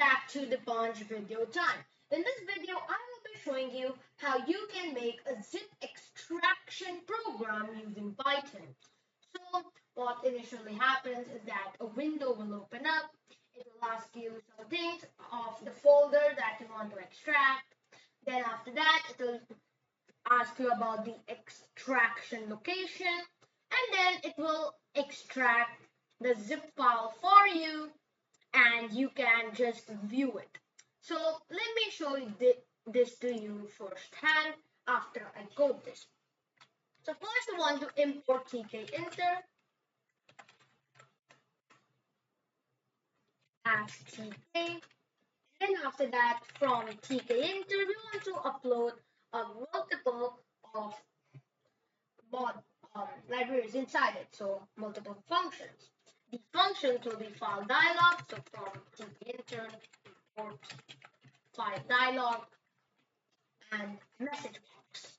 back to the Punch video time. In this video, I will be showing you how you can make a zip extraction program using Python. So what initially happens is that a window will open up. It will ask you some things of the folder that you want to extract. Then after that, it will ask you about the extraction location, and then it will extract the zip file for you and you can just view it. So let me show you this to you firsthand after I code this. So first I want to import tkinter as tk. Then after that, from tkinter we want to upload a multiple of libraries inside it, so multiple functions. The functions will be file dialog, so from tkinter import file dialog and message box.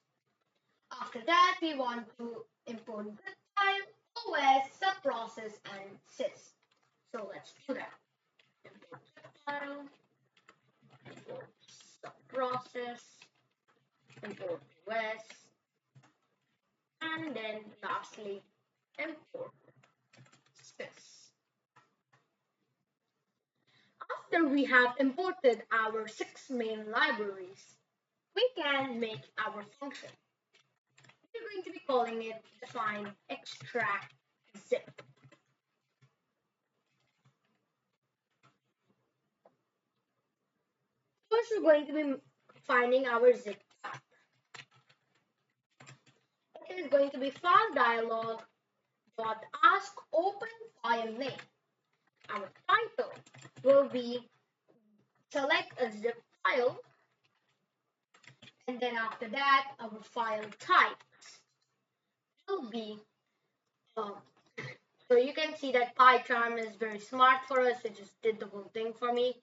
After that, we want to import zip file, OS, subprocess, and sys. So let's do that. Import zip file, import subprocess, import OS, and then lastly import sys. After we have imported our 6 main libraries, we can make our function. We're going to be calling it define extract zip. First, we're going to be finding our zip path. It is going to be file dialog dot ask open file name. Our title will be select a zip file, and then after that, our file types will be so you can see that PyCharm is very smart for us. It just did the whole thing for me.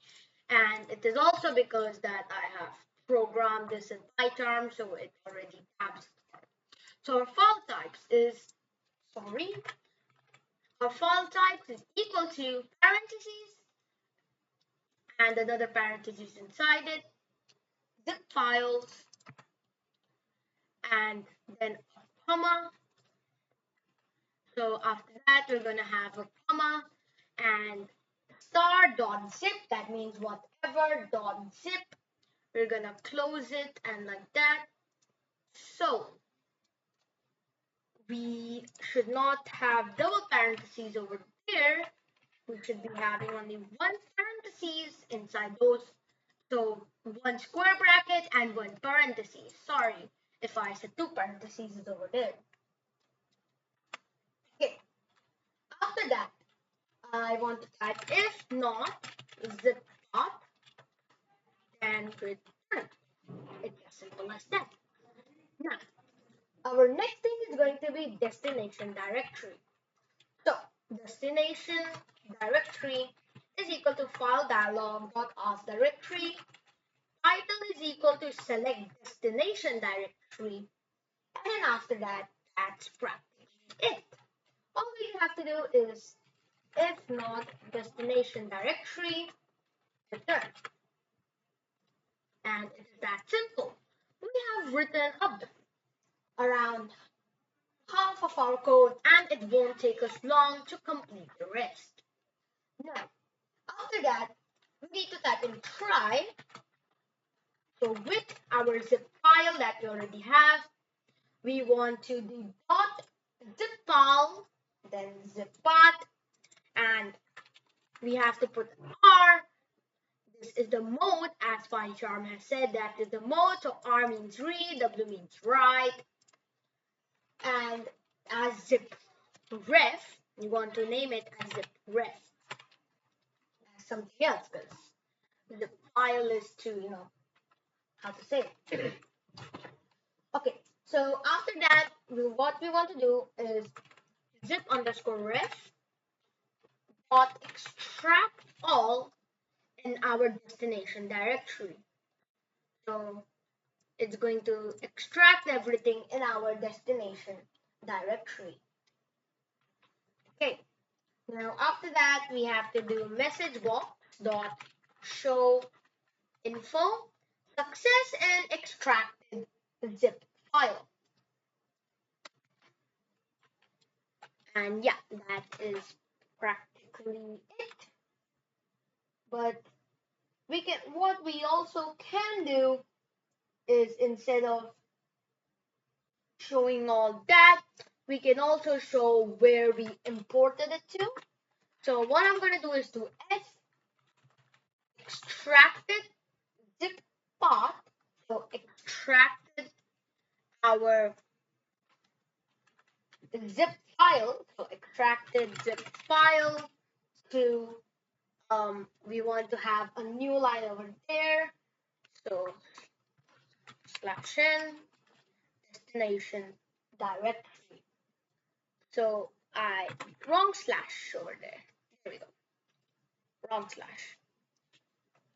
And it is also because that I have programmed this in PyCharm, so it already tabs for it. So our file types is, our file types is equal to parentheses and another parentheses inside it, zip files, and then a comma. So after that, we're going to have a comma and star.zip, that means whatever .zip, we're going to close it and like that. So we should not have double parentheses over there. We should be having only one parentheses inside those. So one square bracket and one parentheses. Sorry if I said two parentheses over there. Okay. After that, I want to type if not zip path, then return. It's as simple as that. Now, our next thing is going to be destination directory. So, destination directory is equal to file dialog.ask directory. Title is equal to select destination directory. And then after that, that's practically it. All we have to do is if not destination directory, return. And it is that simple. We have written up around half of our code and it won't take us long to complete the rest. Now, after that, we need to type in try. So with our zip file that we already have, we want to do .zip file, then zip path, and we have to put R. This is the mode, as PyCharm has said, that is the mode. So R means read, W means write, and as zip ref, you want to name it as zip ref, as something else, because the file is to, how to say it. Okay, so after that, what we want to do is zip underscore ref dot extract all in our destination directory. So it's going to extract everything in our destination directory. Okay, now after that we have to do message box dot show info, success, and extracted zip file. And yeah, that is practically it. But what we also can do is, instead of showing all that, we can also show where we imported it to. So what I'm going to do is to extracted zip path. So extracted our zip file. So extracted zip file to we want to have a new line over there. So /n destination directory. So wrong slash over there. There we go. Wrong slash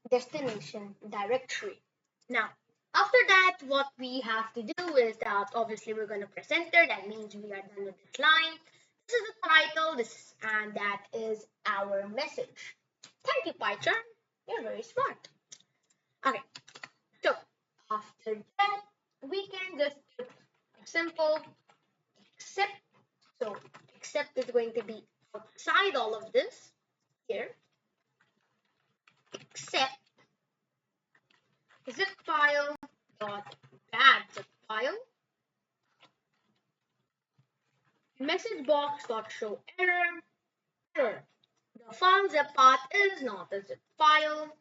destination directory. Now, after that, what we have to do is that obviously we're going to press enter. That means we are done with this line. This is the title, and that is our message. Thank you, PyCharm. You're very smart. Okay, so after that, we can just put a simple except. So except is going to be outside all of this here. Except zip file dot bad zip file message box dot show error. The file zip path is not a zip file,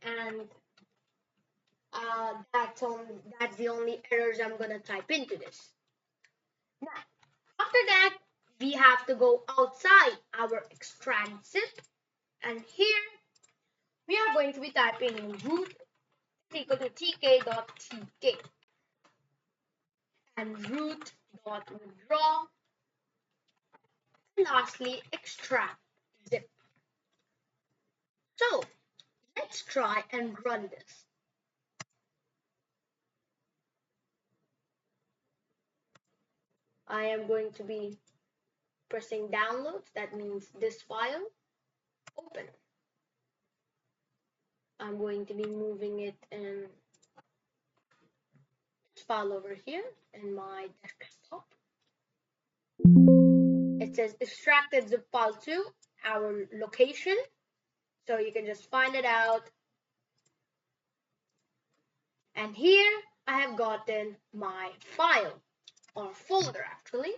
and that's the only errors I'm gonna type into this. Now, after that, we have to go outside our extract zip, and here we are going to be typing in root equal to tk.tk and root.withdraw, and lastly extract zip. So let's try and run this. I am going to be pressing download. That means this file open. I'm going to be moving it in this file over here in my desktop. It says extracted zip file to our location, so you can just find it out. And here I have gotten my file, or folder actually.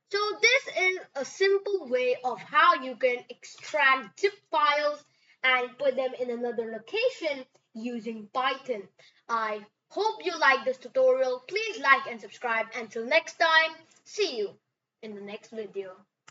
So this is a simple way of how you can extract zip files and put them in another location using Python. I hope you like this tutorial. Please like and subscribe. Until next time, see you in the next video.